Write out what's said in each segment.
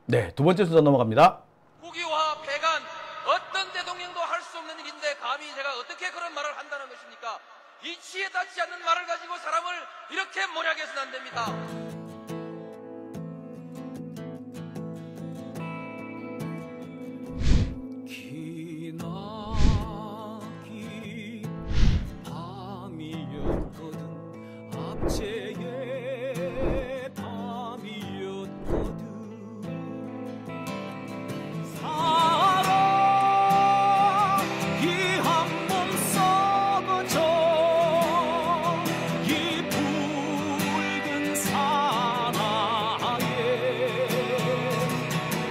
네, 두 번째 순서 넘어갑니다. 국유화 폐간 어떤 대통령도 할 수 없는 일인데 감히 제가 어떻게 그런 말을 한다는 것입니까? 이치에 닿지 않는 말을 가지고 사람을 이렇게 몰아가서는 안 됩니다. 기나긴 밤이었거든 압제의 밤이었거든 사랑이 한 몸 썩어져 이 붉은 사나에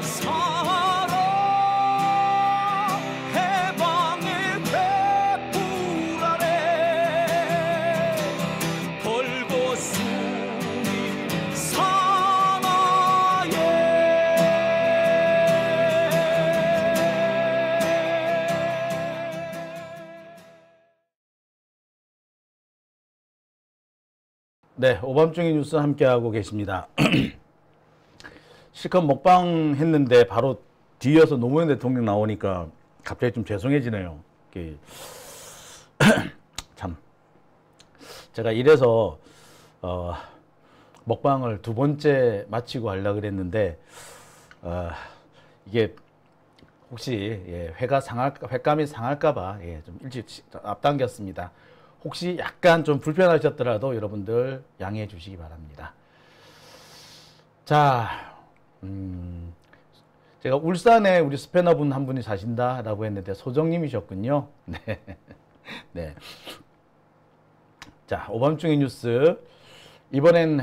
사랑 해방의 횃불 아래 걸고 숨이 사나에 네, 오밤중의 뉴스 함께하고 계십니다. 실컷 먹방 했는데 바로 뒤이어서 노무현 대통령 나오니까 갑자기 좀 죄송해지네요. 이게 참 제가 이래서 먹방을 두 번째 마치고 하려고 그랬는데 이게 혹시 횟감이 상할까봐 좀 일찍 앞당겼습니다. 혹시 약간 좀 불편하셨더라도 여러분들 양해해 주시기 바랍니다. 자, 제가 울산에 우리 스패너분 한 분이 사신다라고 했는데 소정님이셨군요. 네. 네. 자, 오밤중의 뉴스. 이번엔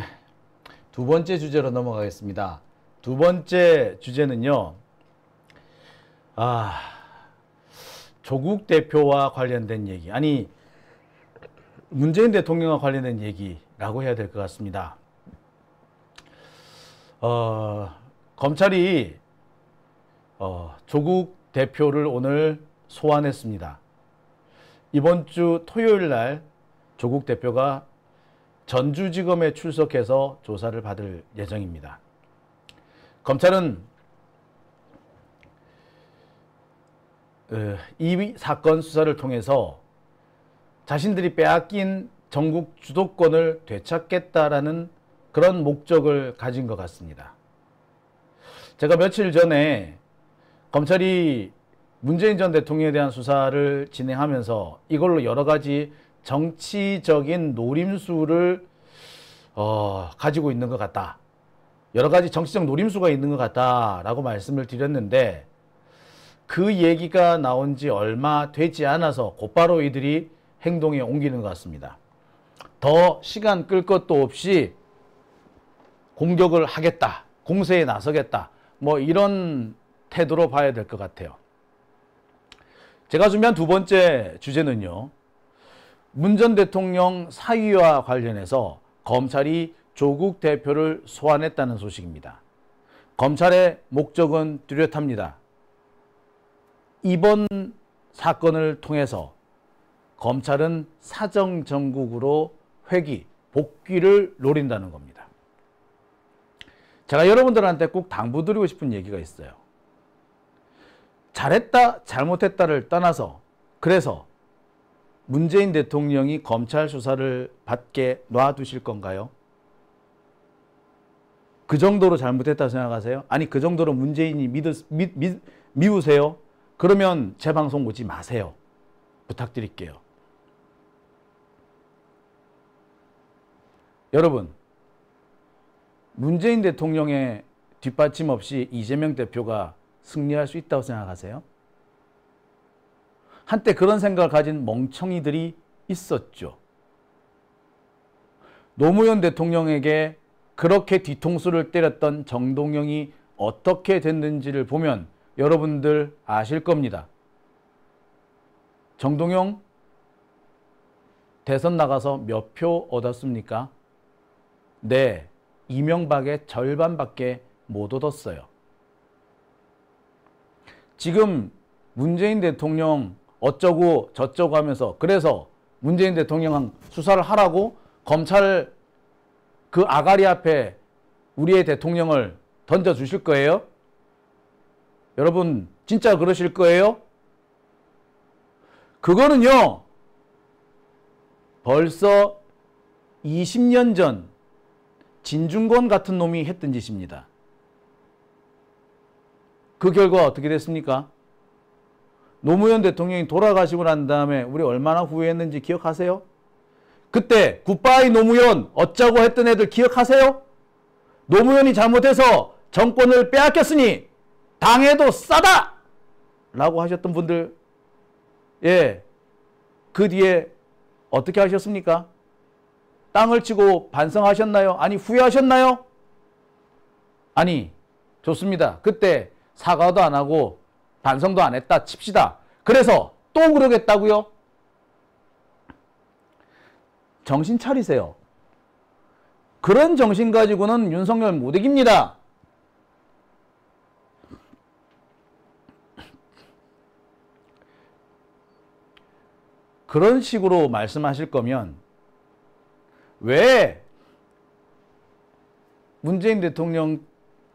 두 번째 주제로 넘어가겠습니다. 두 번째 주제는요. 조국 대표와 관련된 얘기. 아니, 문재인 대통령과 관련된 얘기라고 해야 될 것 같습니다. 검찰이 조국 대표를 오늘 소환했습니다. 이번 주 토요일 날 조국 대표가 전주지검에 출석해서 조사를 받을 예정입니다. 검찰은 이 사건 수사를 통해서 자신들이 빼앗긴 전국 주도권을 되찾겠다라는 그런 목적을 가진 것 같습니다. 제가 며칠 전에 검찰이 문재인 전 대통령에 대한 수사를 진행하면서 이걸로 여러 가지 정치적인 노림수를 가지고 있는 것 같다. 여러 가지 정치적 노림수가 있는 것 같다라고 말씀을 드렸는데 그 얘기가 나온 지 얼마 되지 않아서 곧바로 이들이 행동에 옮기는 것 같습니다. 더 시간 끌 것도 없이 공격을 하겠다, 공세에 나서겠다, 뭐 이런 태도로 봐야 될 것 같아요. 제가 준비한 두 번째 주제는요. 문 전 대통령 사위와 관련해서 검찰이 조국 대표를 소환했다는 소식입니다. 검찰의 목적은 뚜렷합니다. 이번 사건을 통해서 검찰은 사정정국으로 회귀, 복귀를 노린다는 겁니다. 제가 여러분들한테 꼭 당부드리고 싶은 얘기가 있어요. 잘했다, 잘못했다를 떠나서 그래서 문재인 대통령이 검찰 수사를 받게 놔두실 건가요? 그 정도로 잘못했다고 생각하세요? 아니 그 정도로 문재인이 미우세요? 그러면 제 방송 보지 마세요. 부탁드릴게요. 여러분, 문재인 대통령의 뒷받침 없이 이재명 대표가 승리할 수 있다고 생각하세요? 한때 그런 생각을 가진 멍청이들이 있었죠. 노무현 대통령에게 그렇게 뒤통수를 때렸던 정동영이 어떻게 됐는지를 보면 여러분들 아실 겁니다. 정동영 대선 나가서 몇 표 얻었습니까? 네, 이명박의 절반밖에 못 얻었어요. 지금 문재인 대통령 어쩌고 저쩌고 하면서 그래서 문재인 대통령 수사를 하라고 검찰 그 아가리 앞에 우리의 대통령을 던져주실 거예요? 여러분 진짜 그러실 거예요? 그거는요, 벌써 20년 전 진중권 같은 놈이 했던 짓입니다. 그 결과 어떻게 됐습니까? 노무현 대통령이 돌아가시고 난 다음에 우리 얼마나 후회했는지 기억하세요? 그때 굿바이 노무현 어쩌고 했던 애들 기억하세요? 노무현이 잘못해서 정권을 빼앗겼으니 당해도 싸다! 라고 하셨던 분들, 예, 그 뒤에 어떻게 하셨습니까? 땅을 치고 반성하셨나요? 아니, 후회하셨나요? 아니, 좋습니다. 그때 사과도 안 하고 반성도 안 했다 칩시다. 그래서 또 그러겠다고요? 정신 차리세요. 그런 정신 가지고는 윤석열 못 이깁니다. 그런 식으로 말씀하실 거면 왜 문재인 대통령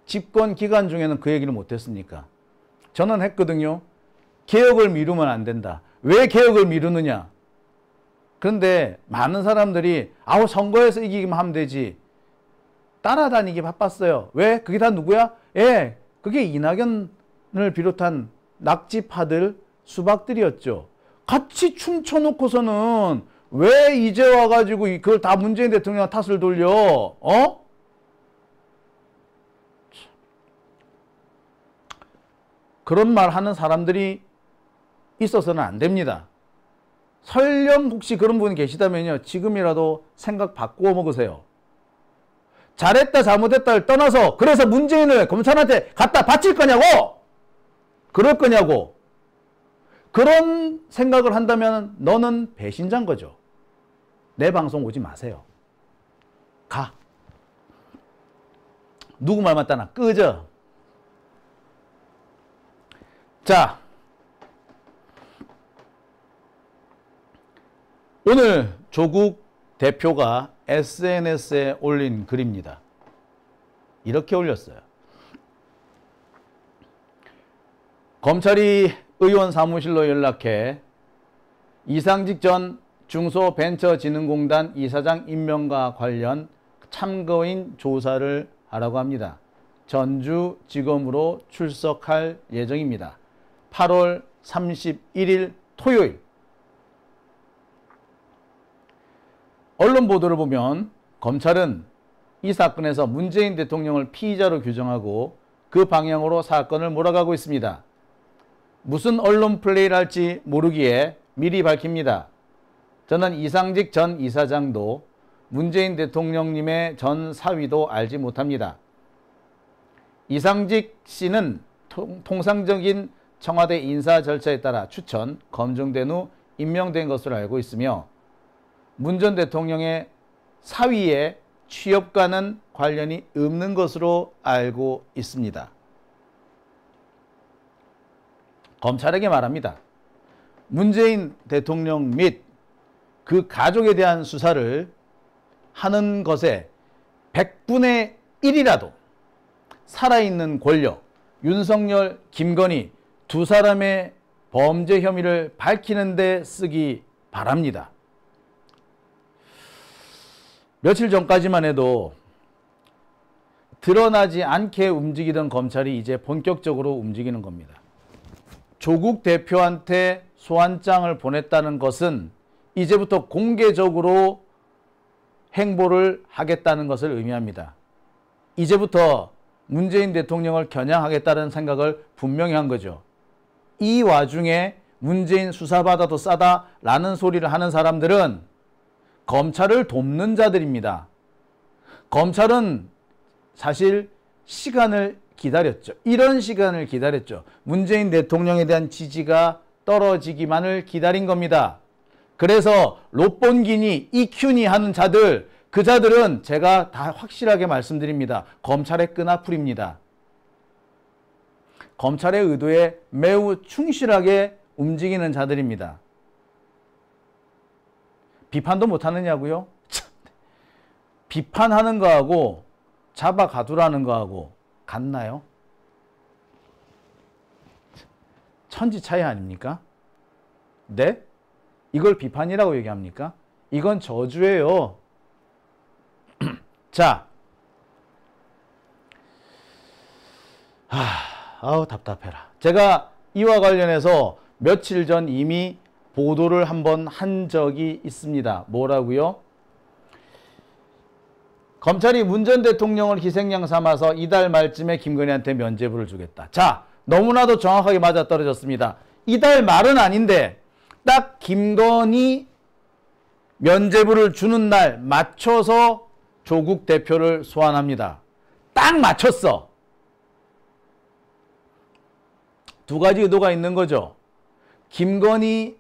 집권 기간 중에는 그 얘기를 못했습니까? 저는 했거든요. 개혁을 미루면 안 된다. 왜 개혁을 미루느냐? 그런데 많은 사람들이 아우 선거에서 이기기만 하면 되지. 따라다니기 바빴어요. 왜? 그게 다 누구야? 예, 그게 이낙연을 비롯한 낙지파들, 수박들이었죠. 같이 춤춰놓고서는 왜 이제 와가지고 그걸 다 문재인 대통령 탓을 돌려? 어? 그런 말 하는 사람들이 있어서는 안 됩니다. 설령 혹시 그런 분이 계시다면요, 지금이라도 생각 바꾸어 먹으세요. 잘했다 잘못했다를 떠나서 그래서 문재인을 검찰한테 갖다 바칠 거냐고? 그럴 거냐고? 그런 생각을 한다면 너는 배신자인 거죠. 내 방송 오지 마세요. 가. 누구 말 맞다나 끄져. 자, 오늘 조국 대표가 SNS에 올린 글입니다. 이렇게 올렸어요. 검찰이 의원 사무실로 연락해 이상직 전 중소벤처진흥공단 이사장 임명과 관련 참고인 조사를 하라고 합니다. 전주지검으로 출석할 예정입니다. 8월 31일 토요일. 언론 보도를 보면 검찰은 이 사건에서 문재인 대통령을 피의자로 규정하고 그 방향으로 사건을 몰아가고 있습니다. 무슨 언론 플레이를 할지 모르기에 미리 밝힙니다. 저는 이상직 전 이사장도 문재인 대통령님의 전 사위도 알지 못합니다. 이상직 씨는 통상적인 청와대 인사 절차에 따라 추천, 검증된 후 임명된 것으로 알고 있으며 문 전 대통령의 사위의 취업과는 관련이 없는 것으로 알고 있습니다. 검찰에게 말합니다. 문재인 대통령 및 그 가족에 대한 수사를 하는 것에 100분의 1이라도 살아있는 권력, 윤석열, 김건희 두 사람의 범죄 혐의를 밝히는 데 쓰기 바랍니다. 며칠 전까지만 해도 드러나지 않게 움직이던 검찰이 이제 본격적으로 움직이는 겁니다. 조국 대표한테 소환장을 보냈다는 것은 이제부터 공개적으로 행보를 하겠다는 것을 의미합니다. 이제부터 문재인 대통령을 겨냥하겠다는 생각을 분명히 한 거죠. 이 와중에 문재인 수사받아도 싸다라는 소리를 하는 사람들은 검찰을 돕는 자들입니다. 검찰은 사실 시간을 기다렸죠. 이런 시간을 기다렸죠. 문재인 대통령에 대한 지지가 떨어지기만을 기다린 겁니다. 그래서 롯본기니 이큐니 하는 자들, 그 자들은 제가 다 확실하게 말씀드립니다. 검찰의 끈앞풀입니다. 검찰의 의도에 매우 충실하게 움직이는 자들입니다. 비판도 못하느냐고요? 비판하는 거하고 잡아 가두라는 거하고 같나요? 천지 차이 아닙니까? 네? 이걸 비판이라고 얘기합니까? 이건 저주예요. 자, 아우 답답해라. 제가 이와 관련해서 며칠 전 이미 보도를 한번 한 적이 있습니다. 뭐라고요? 검찰이 문 전 대통령을 희생양 삼아서 이달 말쯤에 김건희한테 면죄부를 주겠다. 자, 너무나도 정확하게 맞아떨어졌습니다. 이달 말은 아닌데 딱 김건희 면죄부를 주는 날 맞춰서 조국 대표를 소환합니다. 딱 맞췄어. 두 가지 의도가 있는 거죠. 김건희에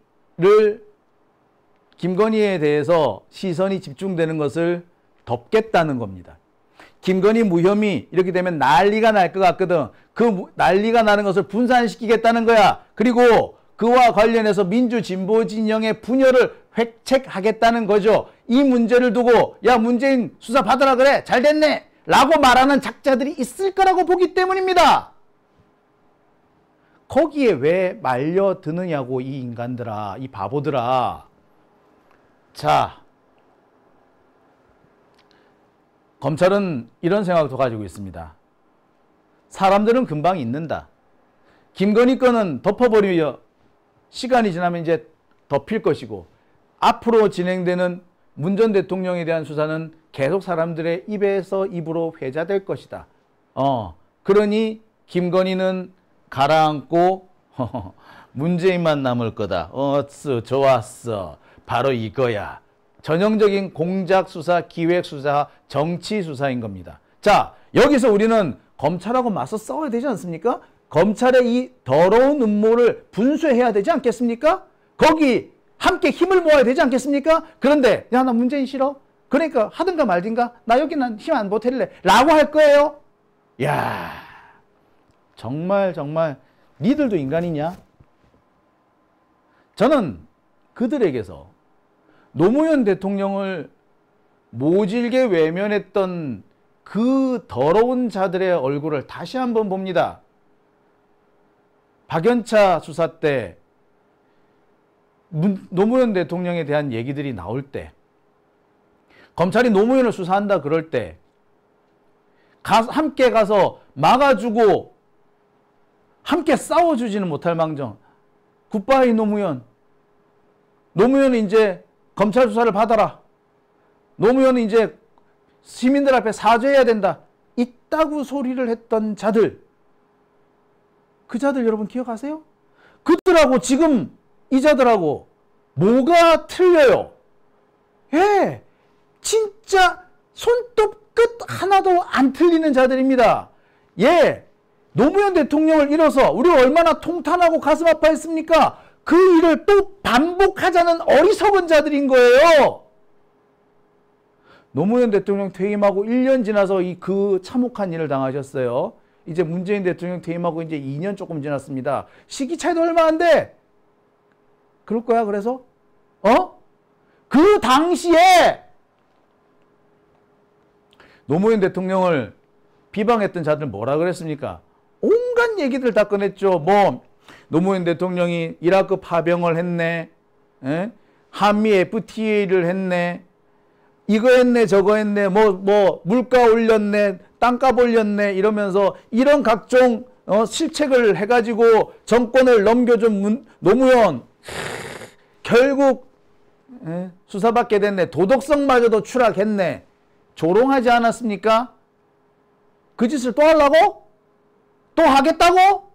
대해서 시선이 집중되는 것을 덮겠다는 겁니다. 김건희 무혐의 이렇게 되면 난리가 날 것 같거든. 그 난리가 나는 것을 분산시키겠다는 거야. 그리고 그와 관련해서 민주진보 진영의 분열을 획책하겠다는 거죠. 이 문제를 두고 야 문재인 수사 받으라 그래 잘 됐네 라고 말하는 작자들이 있을 거라고 보기 때문입니다. 거기에 왜 말려드느냐고 이 인간들아, 이 바보들아. 자, 검찰은 이런 생각도 가지고 있습니다. 사람들은 금방 잊는다. 김건희 건은 덮어버리며 시간이 지나면 이제 덮일 것이고 앞으로 진행되는 문 전 대통령에 대한 수사는 계속 사람들의 입에서 입으로 회자될 것이다. 그러니 김건희는 가라앉고 문재인만 남을 거다. 좋았어. 바로 이거야. 전형적인 공작 수사, 기획 수사, 정치 수사인 겁니다. 자, 여기서 우리는 검찰하고 맞서 싸워야 되지 않습니까? 검찰의 이 더러운 음모를 분쇄해야 되지 않겠습니까? 거기 함께 힘을 모아야 되지 않겠습니까? 그런데 야, 나 문재인 싫어. 그러니까 하든가 말든가. 나 여기 난 힘 안 보탤래. 라고 할 거예요. 야, 정말 니들도 인간이냐? 저는 그들에게서 노무현 대통령을 모질게 외면했던 그 더러운 자들의 얼굴을 다시 한번 봅니다. 박연차 수사 때 노무현 대통령에 대한 얘기들이 나올 때, 검찰이 노무현을 수사한다 그럴 때 함께 가서 막아주고 함께 싸워주지는 못할 망정 굿바이 노무현. 노무현은 이제 검찰 수사를 받아라. 노무현은 이제 시민들 앞에 사죄해야 된다. 이따구 소리를 했던 자들. 그 자들 여러분 기억하세요? 그들하고 지금 이 자들하고 뭐가 틀려요? 예, 진짜 손톱 끝 하나도 안 틀리는 자들입니다. 예, 노무현 대통령을 잃어서 우리가 얼마나 통탄하고 가슴 아파했습니까? 그 일을 또 반복하자는 어리석은 자들인 거예요. 노무현 대통령 퇴임하고 1년 지나서 그 참혹한 일을 당하셨어요. 이제 문재인 대통령 퇴임하고 이제 2년 조금 지났습니다. 시기 차이도 얼마 안 돼. 그럴 거야, 그래서? 그 당시에 노무현 대통령을 비방했던 자들 뭐라 그랬습니까? 온갖 얘기들 다 꺼냈죠. 노무현 대통령이 이라크 파병을 했네. 한미 FTA를 했네. 이거 했네, 저거 했네, 물가 올렸네, 땅값 올렸네, 이러면서 이런 각종 실책을 해가지고 정권을 넘겨준 노무현. 결국 수사받게 됐네. 도덕성마저도 추락했네. 조롱하지 않았습니까? 그 짓을 또 하려고? 또 하겠다고?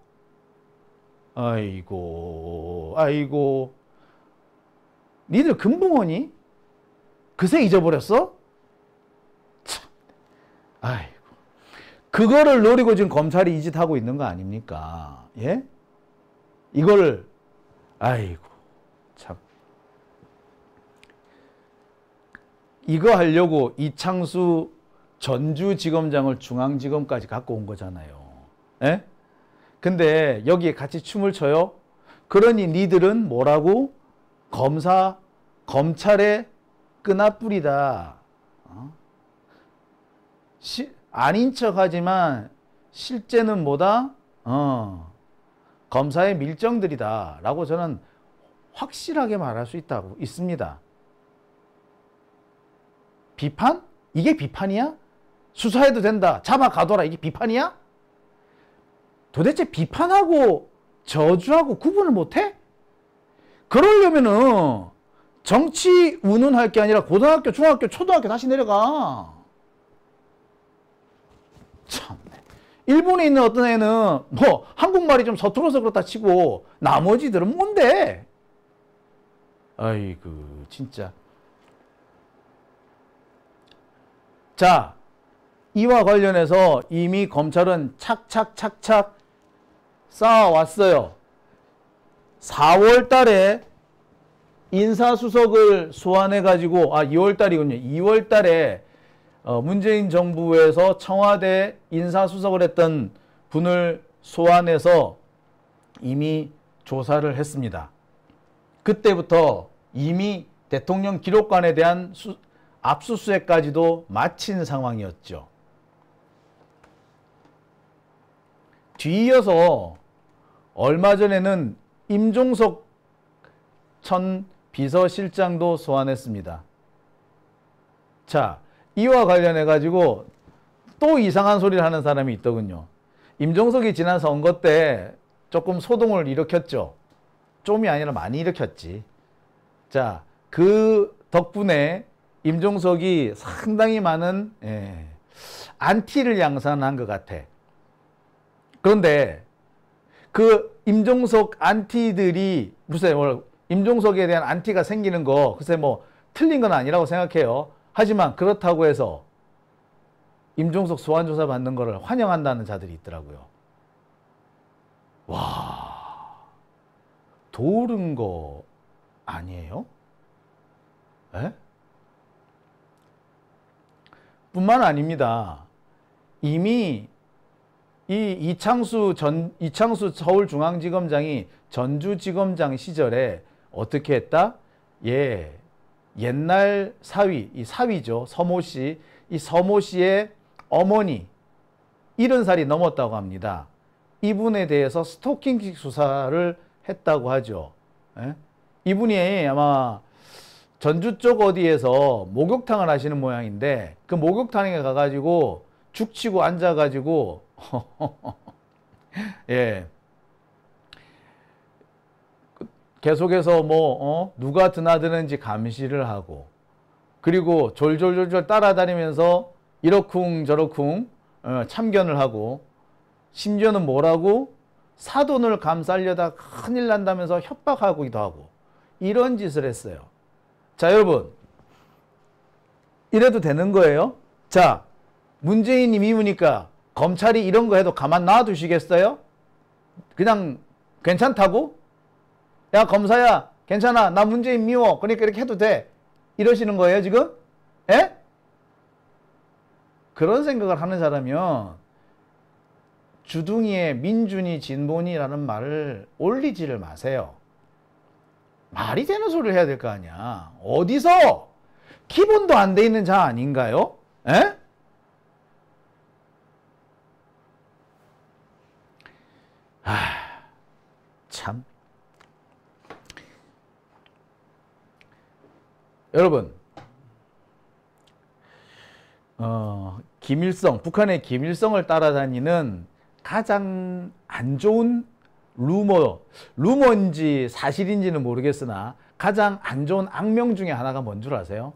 아이고. 니들 금붕어니? 그새 잊어버렸어? 참. 아이고. 그거를 노리고 지금 검찰이 이 짓 하고 있는 거 아닙니까? 예? 이거를, 아이고. 참. 이거 하려고 이창수 전주지검장을 중앙지검까지 갖고 온 거잖아요. 예? 근데 여기에 같이 춤을 춰요? 그러니 니들은 뭐라고? 검찰의 끈앞불이다. 아닌 척 하지만 실제는 뭐다? 검사의 밀정들이다라고 저는 확실하게 말할 수 있습니다. 비판? 이게 비판이야? 수사해도 된다. 잡아가둬라. 이게 비판이야? 도대체 비판하고 저주하고 구분을 못해? 그러려면은 정치 운운할 게 아니라 고등학교, 중학교, 초등학교 다시 내려가. 참네. 일본에 있는 어떤 애는 뭐 한국말이 좀 서툴어서 그렇다 치고 나머지들은 뭔데? 아이고 진짜. 자, 이와 관련해서 이미 검찰은 착착착착 쌓아왔어요. 4월 달에 인사수석을 소환해가지고, 2월 달이군요. 2월 달에 문재인 정부에서 청와대 인사수석을 했던 분을 소환해서 이미 조사를 했습니다. 그때부터 이미 대통령 기록관에 대한 압수수색까지도 마친 상황이었죠. 뒤이어서 얼마 전에는 임종석 전 비서실장도 소환했습니다. 자, 이와 관련해 가지고 또 이상한 소리를 하는 사람이 있더군요. 임종석이 지난 선거 때 조금 소동을 일으켰죠. 좀이 아니라 많이 일으켰지. 자, 그 덕분에 임종석이 상당히 많은 안티를 양산한 것 같아. 그런데 그 임종석 안티들이 무슨 임종석에 대한 안티가 생기는 거 글쎄 뭐 틀린 건 아니라고 생각해요. 하지만 그렇다고 해서 임종석 소환조사 받는 거를 환영한다는 자들이 있더라고요. 와, 도른 거 아니에요? 에? 뿐만 아닙니다. 이미 이 이창수 서울중앙지검장이 전주지검장 시절에 어떻게 했다? 예, 옛날 사위, 이 사위죠. 서모 씨. 이 서모 씨의 어머니 70살이 넘었다고 합니다. 이분에 대해서 스토킹식 수사를 했다고 하죠. 예? 이분이 아마 전주 쪽 어디에서 목욕탕을 하시는 모양인데 그 목욕탕에 가가지고 죽치고 앉아가지고 예. 계속해서 누가 드나드는지 감시를 하고 그리고 졸졸졸졸 따라다니면서 이러쿵 저러쿵 참견을 하고 심지어는 뭐라고 사돈을 감싸려다 큰일 난다면서 협박하기도 하고 이런 짓을 했어요. 자, 여러분 이래도 되는 거예요? 자, 문재인이 미우니까 검찰이 이런 거 해도 가만 놔두시겠어요? 그냥 괜찮다고? 야, 검사야, 괜찮아. 나 문재인 미워. 그러니까 이렇게 해도 돼. 이러시는 거예요, 지금? 에? 그런 생각을 하는 사람이면 주둥이에 민준이 진본이라는 말을 올리지를 마세요. 말이 되는 소리를 해야 될 거 아니야. 어디서? 기본도 안 돼 있는 자 아닌가요? 에? 참. 여러분, 김일성, 북한의 김일성을 따라다니는 가장 안 좋은 루머인지 사실인지는 모르겠으나 가장 안 좋은 악명 중에 하나가 뭔 줄 아세요?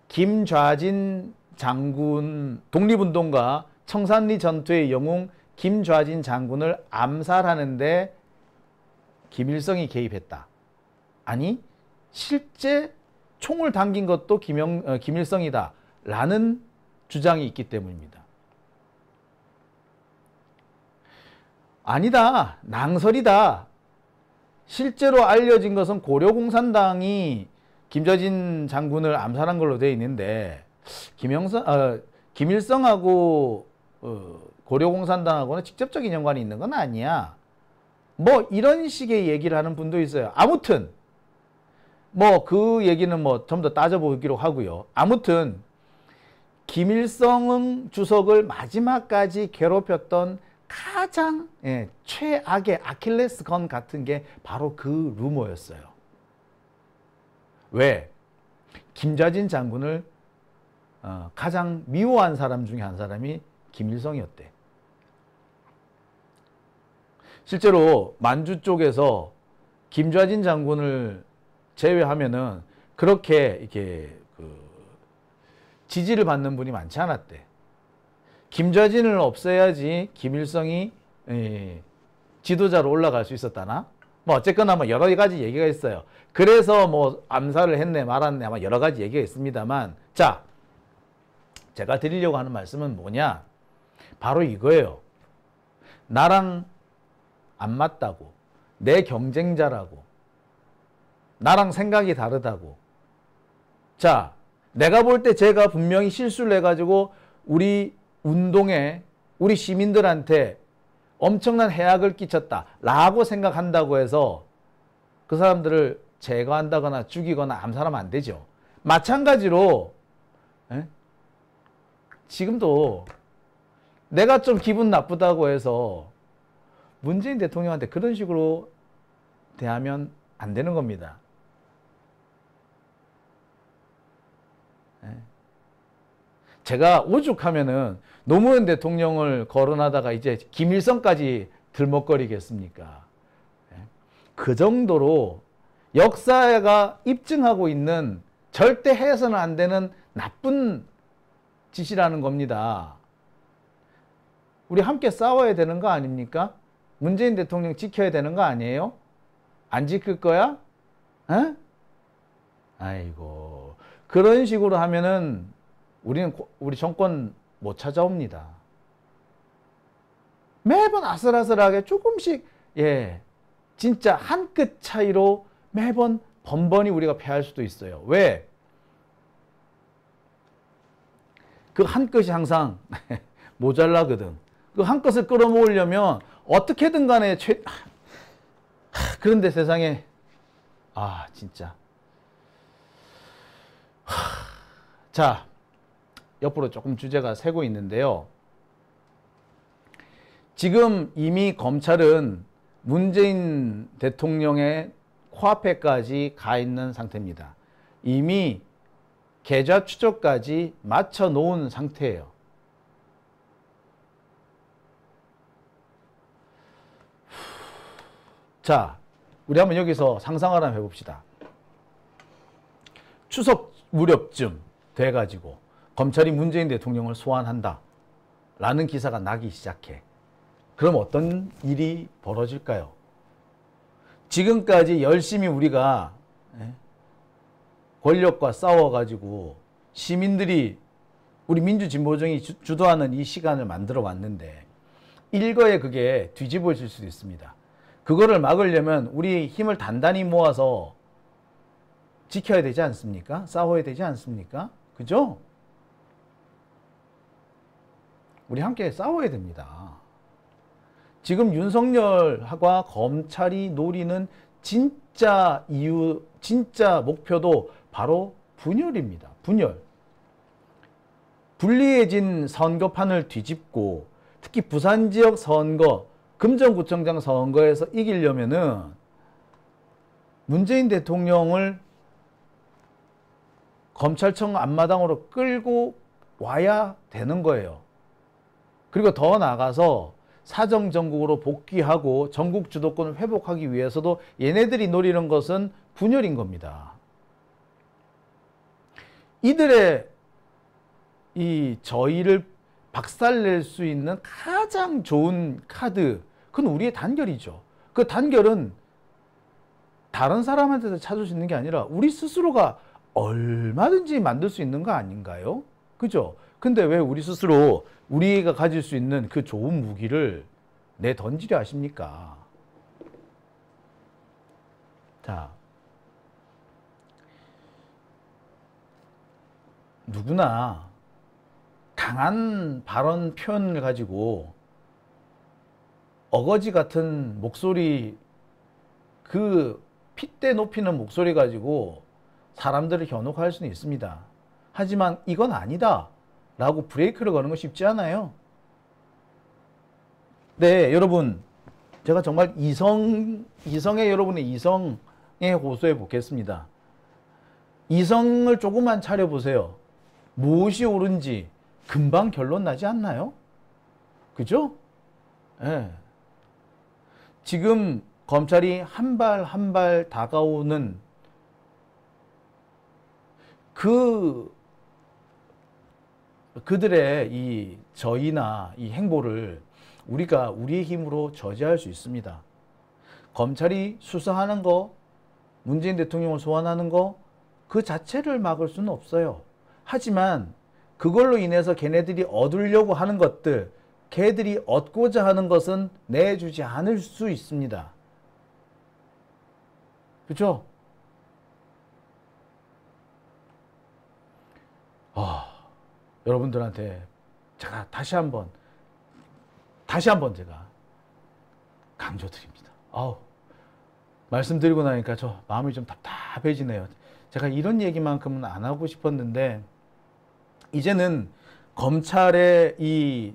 김좌진 장군, 독립운동가 청산리 전투의 영웅 김좌진 장군을 암살하는데 김일성이 개입했다. 아니, 실제 총을 당긴 것도 김일성이다. 라는 주장이 있기 때문입니다. 아니다. 낭설이다. 실제로 알려진 것은 고려공산당이 김좌진 장군을 암살한 걸로 되어 있는데 김일성하고 고려공산당하고는 직접적인 연관이 있는 건 아니야. 뭐 이런 식의 얘기를 하는 분도 있어요. 아무튼 뭐 그 얘기는 뭐 좀 더 따져보기로 하고요. 아무튼 김일성 주석을 마지막까지 괴롭혔던 가장 최악의 아킬레스건 같은 게 바로 그 루머였어요. 왜? 김좌진 장군을 가장 미워한 사람 중에 한 사람이 김일성이었대. 실제로 만주 쪽에서 김좌진 장군을 제외하면은 그렇게 이렇게 지지를 받는 분이 많지 않았대. 김좌진을 없애야지 김일성이 지도자로 올라갈 수 있었다나? 뭐 어쨌거나 뭐 여러 가지 얘기가 있어요. 그래서 뭐 암살을 했네 말았네 아마 여러 가지 얘기가 있습니다만, 자, 제가 드리려고 하는 말씀은 뭐냐? 바로 이거예요. 나랑 안 맞다고, 내 경쟁자라고, 나랑 생각이 다르다고. 자, 내가 볼 때 제가 분명히 실수를 해가지고 우리 운동에 우리 시민들한테 엄청난 해악을 끼쳤다 라고 생각한다고 해서 그 사람들을 제거한다거나 죽이거나 암살하면 안 되죠. 마찬가지로 지금도 내가 좀 기분 나쁘다고 해서 문재인 대통령한테 그런 식으로 대하면 안 되는 겁니다. 제가 오죽하면은 노무현 대통령을 거론하다가 이제 김일성까지 들먹거리겠습니까? 그 정도로 역사가 입증하고 있는 절대 해서는 안 되는 나쁜 짓이라는 겁니다. 우리 함께 싸워야 되는 거 아닙니까? 문재인 대통령 지켜야 되는 거 아니에요? 안 지킬 거야? 에? 아이고, 그런 식으로 하면은 우리 정권 못 찾아옵니다. 매번 아슬아슬하게 조금씩 진짜 한 끗 차이로 매번 번번이 우리가 패할 수도 있어요. 왜? 그 한 끗이 항상 모자라거든. 그 한 끗을 끌어모으려면 어떻게든 간에 그런데 세상에 진짜 자, 옆으로 조금 주제가 새고 있는데요. 지금 이미 검찰은 문재인 대통령의 코앞에까지 가 있는 상태입니다. 이미 계좌 추적까지 마쳐 놓은 상태예요. 자, 우리 한번 여기서 상상을 한번 해봅시다. 추석 무렵쯤 돼가지고 검찰이 문재인 대통령을 소환한다 라는 기사가 나기 시작해. 그럼 어떤 일이 벌어질까요? 지금까지 열심히 우리가 권력과 싸워가지고 시민들이 우리 민주진보정이 주도하는 이 시간을 만들어 왔는데 일거에 그게 뒤집어질 수도 있습니다. 그거를 막으려면 우리 힘을 단단히 모아서 지켜야 되지 않습니까? 싸워야 되지 않습니까? 그죠? 우리 함께 싸워야 됩니다. 지금 윤석열과 검찰이 노리는 진짜 이유, 진짜 목표도 바로 분열입니다. 분열. 불리해진 선거판을 뒤집고 특히 부산 지역 선거, 금정구청장 선거에서 이기려면은 문재인 대통령을 검찰청 앞마당으로 끌고 와야 되는 거예요. 그리고 더 나아가서 사정정국으로 복귀하고 전국 주도권을 회복하기 위해서도 얘네들이 노리는 것은 분열인 겁니다. 이들의 이 저희를 박살낼 수 있는 가장 좋은 카드, 그건 우리의 단결이죠. 그 단결은 다른 사람한테서 찾을 수 있는 게 아니라 우리 스스로가 얼마든지 만들 수 있는 거 아닌가요? 그죠? 근데 왜 우리 스스로 우리가 가질 수 있는 그 좋은 무기를 내던지려 하십니까? 자, 누구나 강한 발언 표현을 가지고 어거지 같은 목소리, 그 핏대 높이는 목소리 가지고 사람들을 현혹할 수는 있습니다. 하지만 이건 아니다 라고 브레이크를 거는 거 쉽지 않아요. 네, 여러분, 제가 정말 이성의 여러분의 이성에 호소해 보겠습니다. 이성을 조금만 차려보세요. 무엇이 옳은지 금방 결론 나지 않나요? 그죠? 예. 지금 검찰이 한 발 한 발 다가오는 그들의 이 저희나 이 행보를 우리가 우리의 힘으로 저지할 수 있습니다. 검찰이 수사하는 거, 문재인 대통령을 소환하는 거, 그 자체를 막을 수는 없어요. 하지만 그걸로 인해서 걔네들이 얻으려고 하는 것들, 걔들이 얻고자 하는 것은 내주지 않을 수 있습니다. 그렇죠? 여러분들한테 제가 다시 한번 제가 강조드립니다. 말씀드리고 나니까 저 마음이 좀 답답해지네요. 제가 이런 얘기만큼은 안 하고 싶었는데 이제는 검찰의 이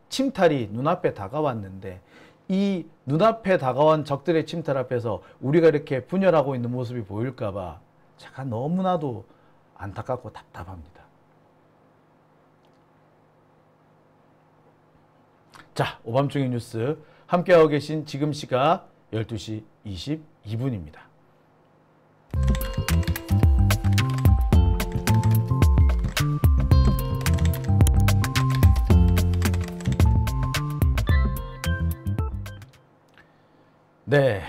침탈이 눈앞에 다가왔는데 이 눈앞에 다가온 적들의 침탈 앞에서 우리가 이렇게 분열하고 있는 모습이 보일까봐 제가 너무나도 안타깝고 답답합니다. 자, 오밤중의 뉴스 함께하고 계신 지금 시각 12시 22분입니다. 네,